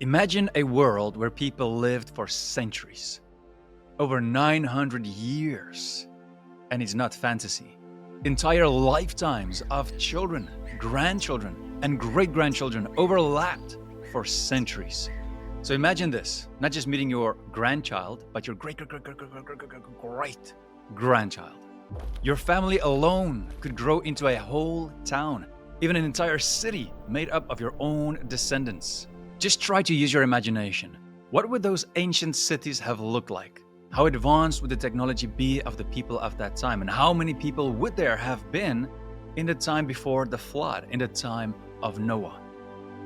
Imagine a world where people lived for centuries, over 900 years. And it's not fantasy. Entire lifetimes of children, grandchildren, and great-grandchildren overlapped for centuries. So imagine this, not just meeting your grandchild, but your great-grandchild. Your family alone could grow into a whole town, even an entire city made up of your own descendants. Just try to use your imagination. What would those ancient cities have looked like? How advanced would the technology be of the people of that time? And how many people would there have been in the time before the flood, in the time of Noah?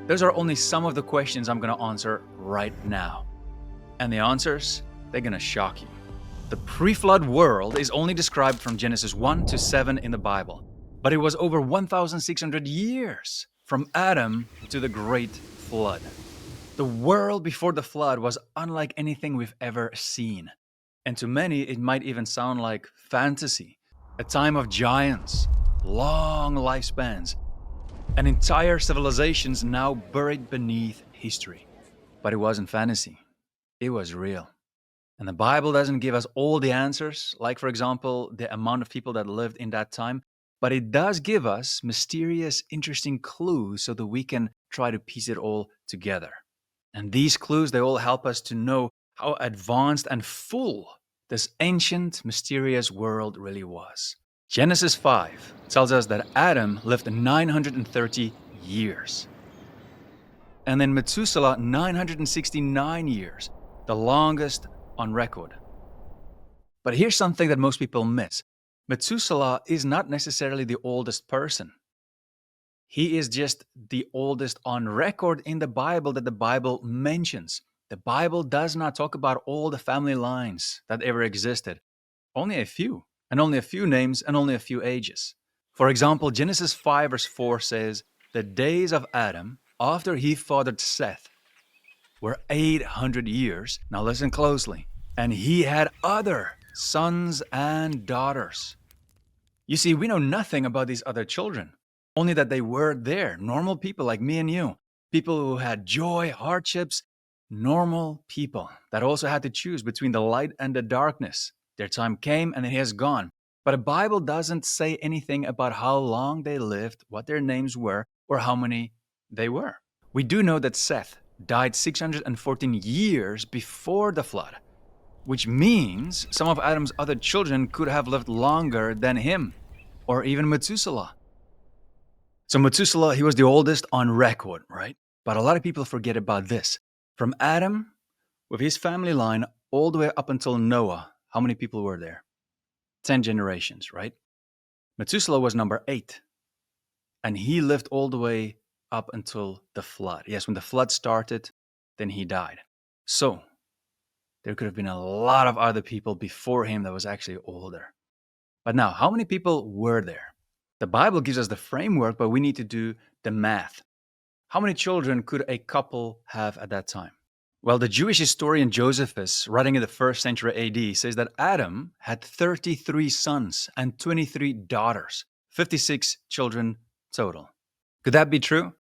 Those are only some of the questions I'm going to answer right now. And the answers, they're going to shock you. The pre-flood world is only described from Genesis 1 to 7 in the Bible, but it was over 1,600 years from Adam to the Great Flood. The world before the flood was unlike anything we've ever seen. And to many, it might even sound like fantasy. A time of giants, long lifespans, and entire civilizations now buried beneath history. But it wasn't fantasy. It was real. And the Bible doesn't give us all the answers, like, for example, the amount of people that lived in that time, but it does give us mysterious, interesting clues so that we can try to piece it all together. And these clues, they all help us to know how advanced and full this ancient, mysterious world really was. Genesis 5 tells us that Adam lived 930 years. And then Methuselah, 969 years, the longest on record. But here's something that most people miss. Methuselah is not necessarily the oldest person. He is just the oldest on record in the Bible that the Bible mentions. The Bible does not talk about all the family lines that ever existed. Only a few, and only a few names, and only a few ages. For example, Genesis 5 verse 4 says, "The days of Adam, after he fathered Seth, were 800 years." Now listen closely. "And he had other sons and daughters." You see, we know nothing about these other children. Only that they were there, normal people like me and you. People who had joy, hardships, normal people that also had to choose between the light and the darkness. Their time came and it has gone. But the Bible doesn't say anything about how long they lived, what their names were, or how many they were. We do know that Seth died 614 years before the flood, which means some of Adam's other children could have lived longer than him, or even Methuselah. So Methuselah, he was the oldest on record, right? But a lot of people forget about this. From Adam, with his family line, all the way up until Noah, how many people were there? 10 generations, right? Methuselah was number 8. And he lived all the way up until the flood. Yes, when the flood started, then he died. So, there could have been a lot of other people before him that was actually older. But now, how many people were there? The Bible gives us the framework, but we need to do the math. How many children could a couple have at that time? Well, the Jewish historian Josephus, writing in the 1st century AD, says that Adam had 33 sons and 23 daughters, 56 children total. Could that be true?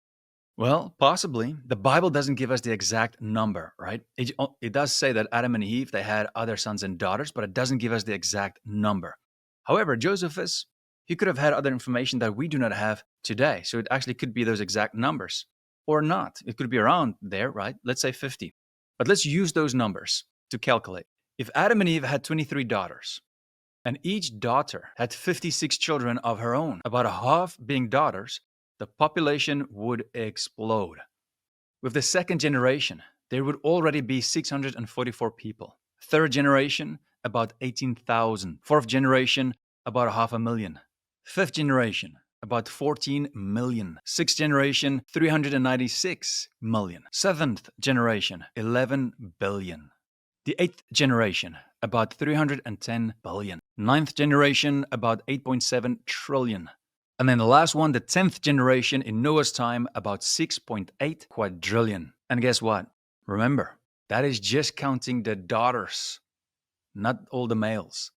Well, possibly. The Bible doesn't give us the exact number, right? It does say that Adam and Eve, they had other sons and daughters, but it doesn't give us the exact number. However, Josephus, he could have had other information that we do not have today. So it actually could be those exact numbers or not. It could be around there, right? Let's say 50. But let's use those numbers to calculate. If Adam and Eve had 23 daughters and each daughter had 56 children of her own, about a half being daughters, the population would explode. With the second generation, there would already be 644 people. Third generation, about 18,000. Fourth generation, about 500,000. Fifth generation, about 14 million. Sixth generation, 396 million. Seventh generation, 11 billion. The eighth generation, about 310 billion. Ninth generation, about 8.7 trillion. And then the last one, the 10th generation in Noah's time, about 6.8 quadrillion. And guess what? Remember, that is just counting the daughters, not all the males.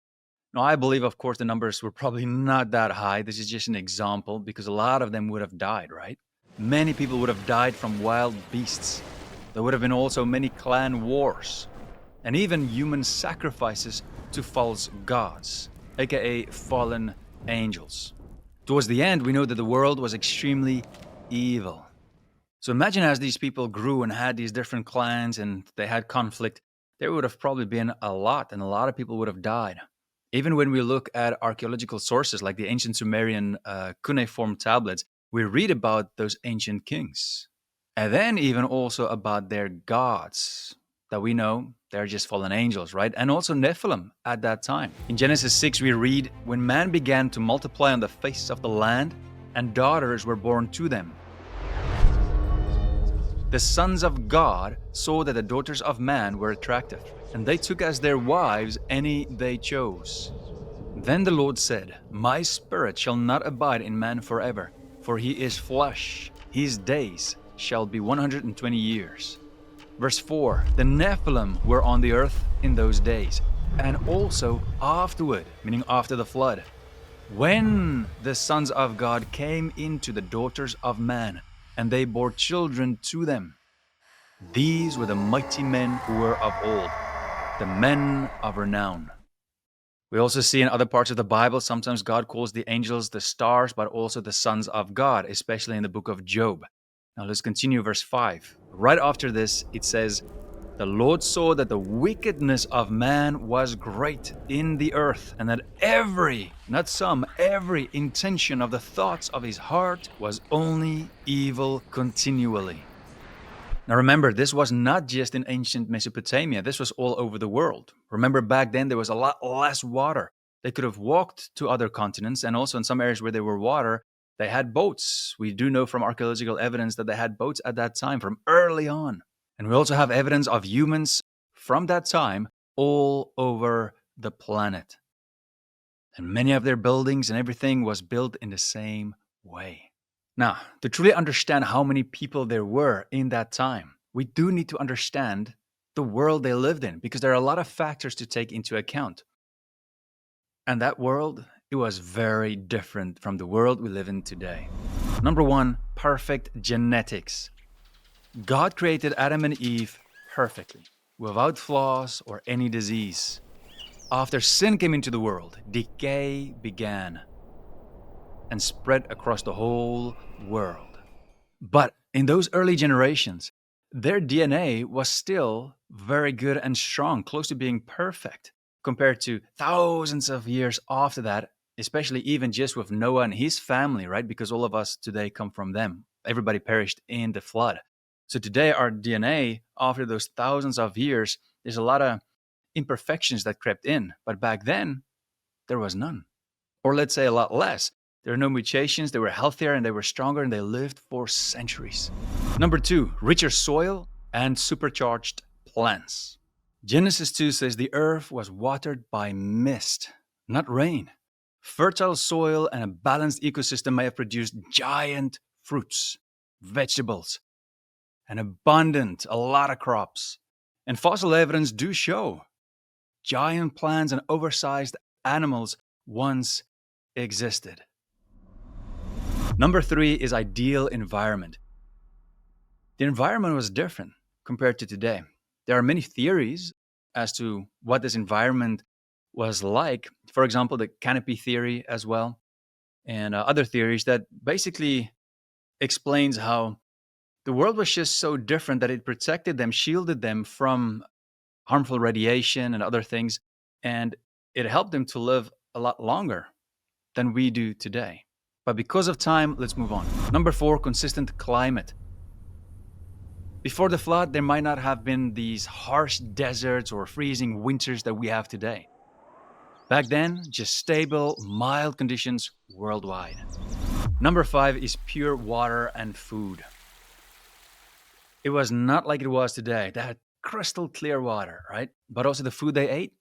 Now, I believe, of course, the numbers were probably not that high. This is just an example because a lot of them would have died, right? Many people would have died from wild beasts. There would have been also many clan wars, and even human sacrifices to false gods, aka fallen angels. Towards the end, we know that the world was extremely evil. So imagine as these people grew and had these different clans and they had conflict, there would have probably been a lot, and a lot of people would have died. Even when we look at archaeological sources like the ancient Sumerian cuneiform tablets, we read about those ancient kings. And then even also about their gods that we know they're just fallen angels, right? And also Nephilim at that time. In Genesis 6, we read, "When man began to multiply on the face of the land, and daughters were born to them, the sons of God saw that the daughters of man were attractive, and they took as their wives any they chose. Then the Lord said, My spirit shall not abide in man forever, for he is flesh. His days shall be 120 years. Verse 4, the Nephilim were on the earth in those days, and also afterward, meaning after the flood, when the sons of God came into the daughters of man, and they bore children to them. These were the mighty men who were of old, the men of renown." We also see in other parts of the Bible, sometimes God calls the angels the stars, but also the sons of God, especially in the book of Job. Now let's continue verse 5. Right after this, it says, "The Lord saw that the wickedness of man was great in the earth, and that every, not some, every intention of the thoughts of his heart was only evil continually." Now remember, this was not just in ancient Mesopotamia, this was all over the world. Remember, back then there was a lot less water. They could have walked to other continents, and also in some areas where there were water, they had boats. We do know from archaeological evidence that they had boats at that time from early on. And we also have evidence of humans from that time all over the planet. And many of their buildings and everything was built in the same way. Now, to truly understand how many people there were in that time, we do need to understand the world they lived in, because there are a lot of factors to take into account. And that world, it was very different from the world we live in today. Number one, perfect genetics. God created Adam and Eve perfectly, without flaws or any disease. After sin came into the world, decay began and spread across the whole world. But in those early generations, their DNA was still very good and strong, close to being perfect, compared to thousands of years after that, especially even just with Noah and his family, right? Because all of us today come from them. Everybody perished in the flood. So today our DNA, after those thousands of years, there's a lot of imperfections that crept in. But back then, there was none. Or let's say a lot less. There are no mutations, they were healthier and they were stronger, and they lived for centuries. Number two, richer soil and supercharged plants. Genesis 2 says the earth was watered by mist, not rain. Fertile soil and a balanced ecosystem may have produced giant fruits, vegetables, and a lot of crops. And fossil evidence do show giant plants and oversized animals once existed. Number three is ideal environment. The environment was different compared to today. There are many theories as to what this environment was like. For example, the canopy theory as well, and other theories that basically explains how the world was just so different that it protected them, shielded them from harmful radiation and other things, and it helped them to live a lot longer than we do today. But because of time, let's move on. Number four, consistent climate. Before the flood, there might not have been these harsh deserts or freezing winters that we have today. Back then, just stable, mild conditions worldwide. Number five is pure water and food. It was not like it was today. They had crystal clear water, right? But also the food they ate,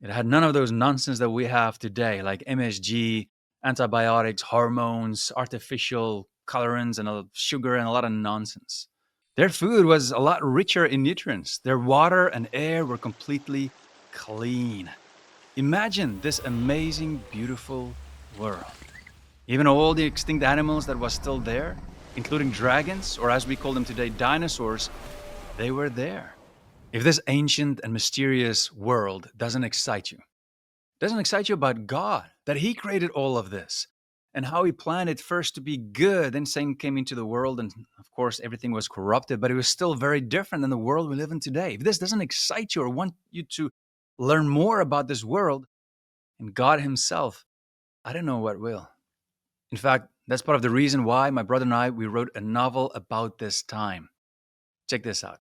it had none of those nonsense that we have today, like MSG, antibiotics, hormones, artificial colorants, and sugar, and a lot of nonsense. Their food was a lot richer in nutrients. Their water and air were completely clean. Imagine this amazing, beautiful world. Even all the extinct animals that was still there, including dragons, or as we call them today, dinosaurs, they were there. If this ancient and mysterious world doesn't excite you about God, that He created all of this, and how He planned it first to be good, then Satan came into the world, and of course everything was corrupted, but it was still very different than the world we live in today. If this doesn't excite you or want you to learn more about this world and God Himself, I don't know what will. In fact, that's part of the reason why my brother and I, we wrote a novel about this time. Check this out.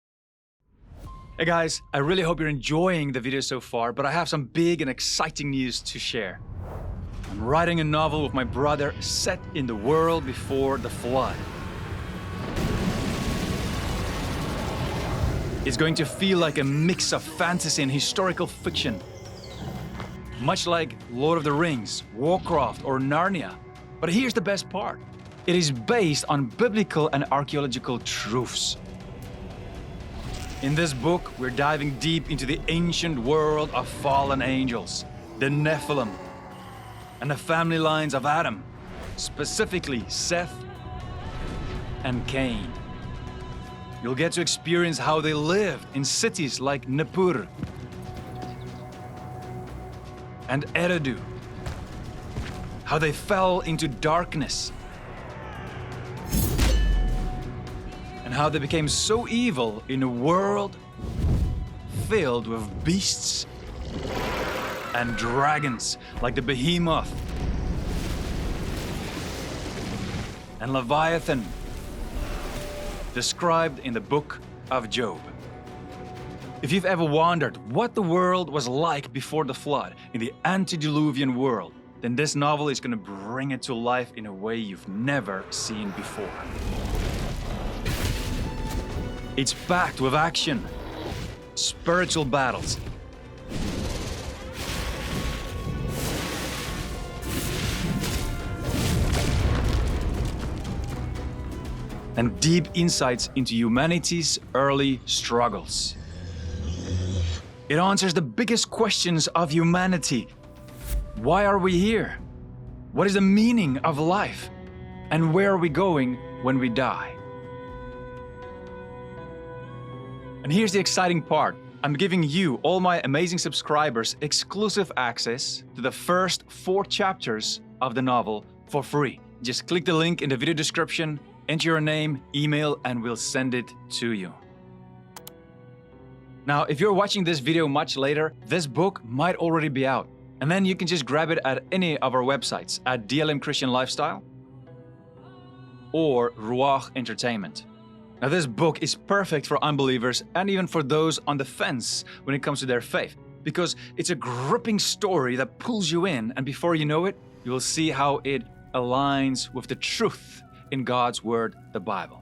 Hey guys, I really hope you're enjoying the video so far, but I have some big and exciting news to share. I'm writing a novel with my brother set in the world before the flood. It's going to feel like a mix of fantasy and historical fiction. Much like Lord of the Rings, Warcraft, or Narnia. But here's the best part. It is based on biblical and archaeological truths. In this book, we're diving deep into the ancient world of fallen angels, the Nephilim, and the family lines of Adam, specifically Seth and Cain. You'll get to experience how they lived in cities like Nippur and Eridu, how they fell into darkness, and how they became so evil in a world filled with beasts and dragons like the Behemoth and Leviathan, described in the book of Job. If you've ever wondered what the world was like before the flood, in the antediluvian world, then this novel is going to bring it to life in a way you've never seen before. It's packed with action, spiritual battles, and deep insights into humanity's early struggles. It answers the biggest questions of humanity. Why are we here? What is the meaning of life? And where are we going when we die? And here's the exciting part. I'm giving you, all my amazing subscribers, exclusive access to the first 4 chapters of the novel for free. Just click the link in the video description, enter your name, email, and we'll send it to you. Now, if you're watching this video much later, this book might already be out. And then you can just grab it at any of our websites, at DLM Christian Lifestyle or Ruach Entertainment. Now, this book is perfect for unbelievers and even for those on the fence when it comes to their faith, because it's a gripping story that pulls you in, and before you know it, you will see how it aligns with the truth in God's Word, the Bible.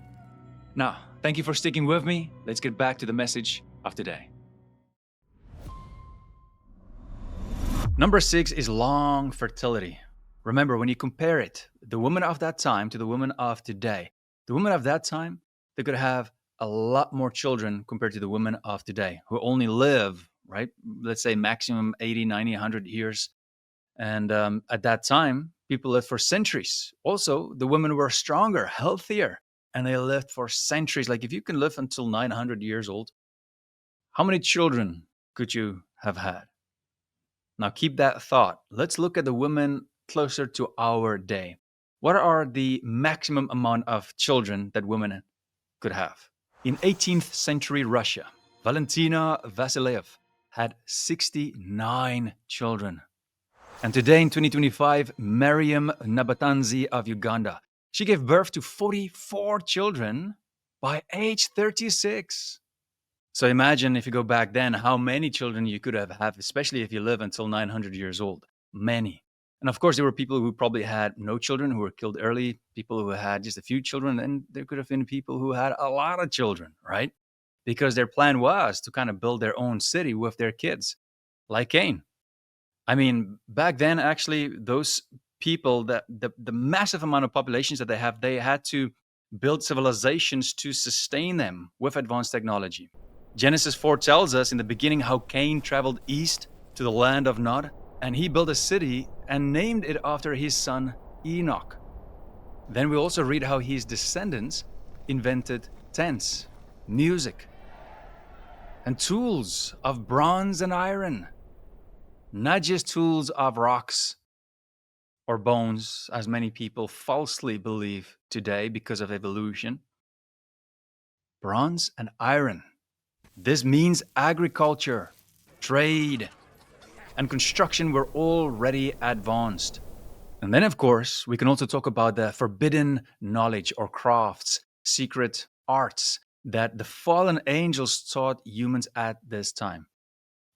Now, thank you for sticking with me. Let's get back to the message of today. Number 6 is long fertility. Remember, when you compare it, the women of that time to the women of today, the women of that time, they could have a lot more children compared to the women of today, who only live, right, let's say maximum 80, 90, 100 years. And at that time, people lived for centuries. Also, the women were stronger, healthier, and they lived for centuries. Like if you can live until 900 years old, how many children could you have had? Now keep that thought. Let's look at the women closer to our day. What are the maximum amount of children that women could have? In 18th century Russia, Valentina Vasilyev had 69 children. And today in 2025, Mariam Nabatanzi of Uganda, she gave birth to 44 children by age 36. So imagine if you go back then, how many children you could have had, especially if you live until 900 years old. Many. And of course, there were people who probably had no children, who were killed early, people who had just a few children, and there could have been people who had a lot of children, right? Because their plan was to kind of build their own city with their kids, like Cain. I mean, back then, actually, those people, that the massive amount of populations that they had to build civilizations to sustain them with advanced technology. Genesis 4 tells us in the beginning how Cain traveled east to the land of Nod, and he built a city and named it after his son Enoch. Then we also read how his descendants invented tents, music, and tools of bronze and iron, not just tools of rocks or bones, as many people falsely believe today because of evolution. Bronze and iron. This means agriculture, trade, and construction were already advanced. And then, of course, we can also talk about the forbidden knowledge or crafts, secret arts that the fallen angels taught humans at this time.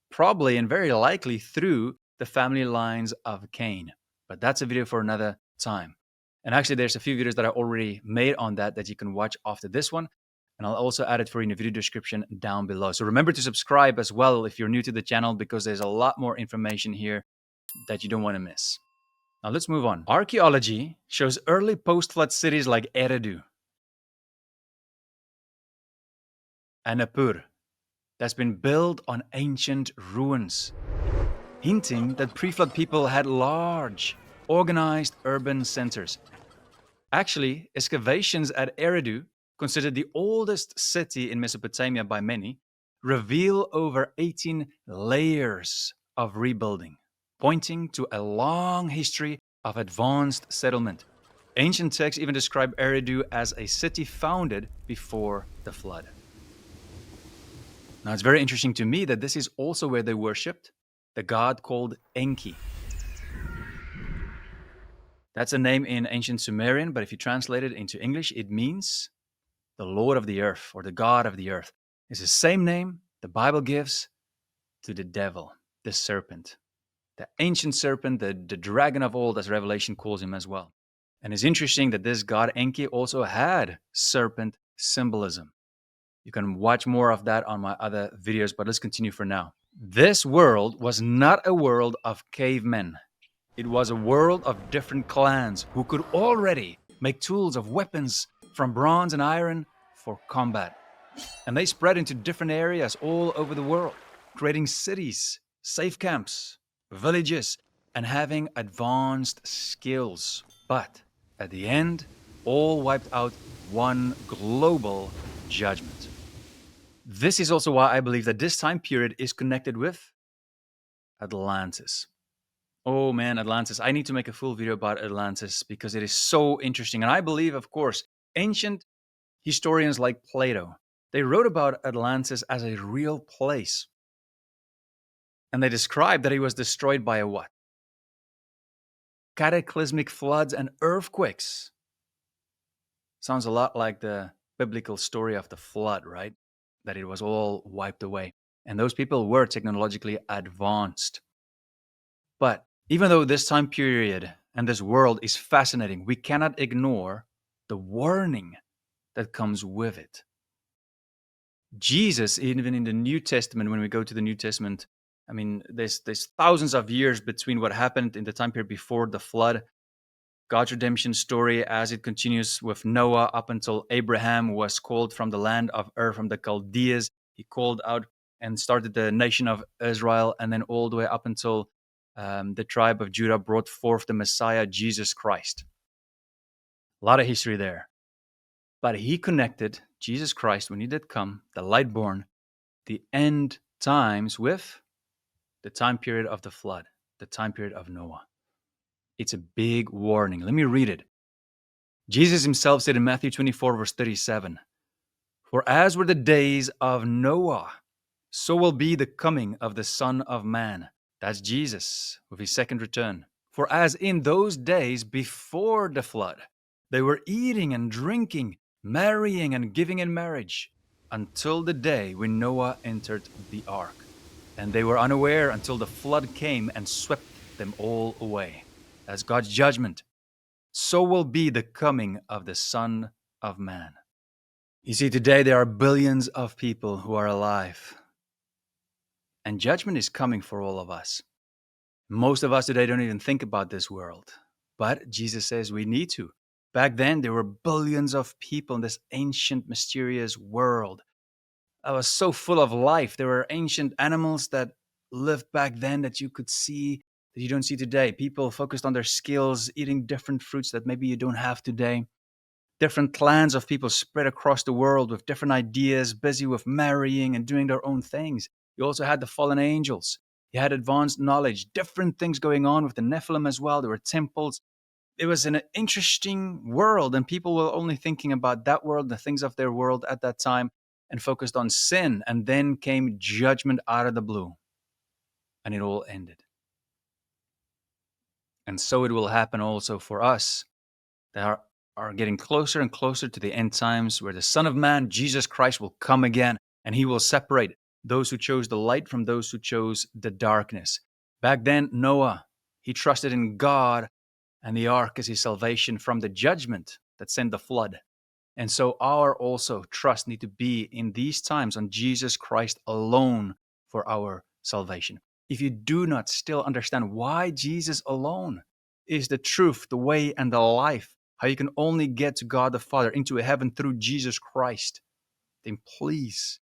Probably and very likely through the family lines of Cain. But that's a video for another time. And actually, there's a few videos that I already made on that you can watch after this one. And I'll also add it for you in the video description down below. So remember to subscribe as well if you're new to the channel, because there's a lot more information here that you don't want to miss. Now let's move on. Archaeology shows early post-flood cities like Eridu and Nippur that's been built on ancient ruins, hinting that pre-flood people had large, organized urban centers. Actually, excavations at Eridu, considered the oldest city in Mesopotamia by many, reveal over 18 layers of rebuilding, pointing to a long history of advanced settlement. Ancient texts even describe Eridu as a city founded before the flood. Now, it's very interesting to me that this is also where they worshipped the god called Enki. That's a name in ancient Sumerian, but if you translate it into English, it means the Lord of the earth or the God of the earth. It's the same name the Bible gives to the devil, the serpent, the ancient serpent, the dragon of old, as Revelation calls him as well. And it's interesting that this god Enki also had serpent symbolism. You can watch more of that on my other videos, but let's continue for now. This world was not a world of cavemen. It was a world of different clans who could already make tools of weapons from bronze and iron for combat. And they spread into different areas all over the world, creating cities, safe camps, villages, and having advanced skills. But at the end, all wiped out one global judgment. This is also why I believe that this time period is connected with Atlantis. Oh man, Atlantis. I need to make a full video about Atlantis because it is so interesting. And I believe, of course, ancient historians like Plato, they wrote about Atlantis as a real place. And they described that it was destroyed by a what? Cataclysmic floods and earthquakes. Sounds a lot like the biblical story of the flood, right? That it was all wiped away. And those people were technologically advanced. But even though this time period and this world is fascinating, we cannot ignore the warning that comes with it. Jesus, even in the New Testament, when we go to the New Testament, I mean, there's thousands of years between what happened in the time period before the flood, God's redemption story as it continues with Noah up until Abraham was called from the land of Ur, from the Chaldeans. He called out and started the nation of Israel, and then all the way up until the tribe of Judah brought forth the Messiah, Jesus Christ. A lot of history there. But he connected Jesus Christ, when he did come, the light born, the end times with the time period of the flood, the time period of Noah. It's a big warning. Let me read it. Jesus himself said in Matthew 24, verse 37, "For as were the days of Noah, so will be the coming of the Son of Man." That's Jesus with his second return. "For as in those days before the flood, they were eating and drinking, marrying and giving in marriage, until the day when Noah entered the ark. And they were unaware until the flood came and swept them all away." That's God's judgment. So will be the coming of the Son of Man. You see, today there are billions of people who are alive. And judgment is coming for all of us. Most of us today don't even think about this world. But Jesus says we need to. Back then, there were billions of people in this ancient, mysterious world. It was so full of life. There were ancient animals that lived back then that you could see, that you don't see today. People focused on their skills, eating different fruits that maybe you don't have today. different clans of people spread across the world with different ideas, busy with marrying and doing their own things. You also had the fallen angels. You had advanced knowledge, different things going on with the Nephilim as well. There were temples. It was an interesting world, and people were only thinking about that world, the things of their world at that time, and focused on sin. And then came judgment out of the blue, and it all ended. And so it will happen also for us that are getting closer and closer to the end times, where the Son of Man, Jesus Christ, will come again, and he will separate those who chose the light from those who chose the darkness. Back then, Noah, he trusted in God and the ark as his salvation from the judgment that sent the flood. And so our also trust need to be in these times on Jesus Christ alone for our salvation. If you do not still understand why Jesus alone is the truth, the way, and the life, how you can only get to God the Father, into heaven through Jesus Christ, then please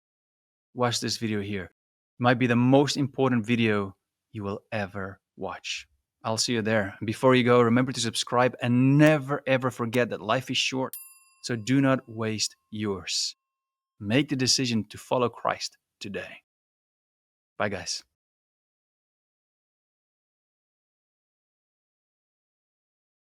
watch this video here. It might be the most important video you will ever watch. I'll see you there. And before you go, remember to subscribe and never ever forget that life is short. So do not waste yours. Make the decision to follow Christ today. Bye, guys.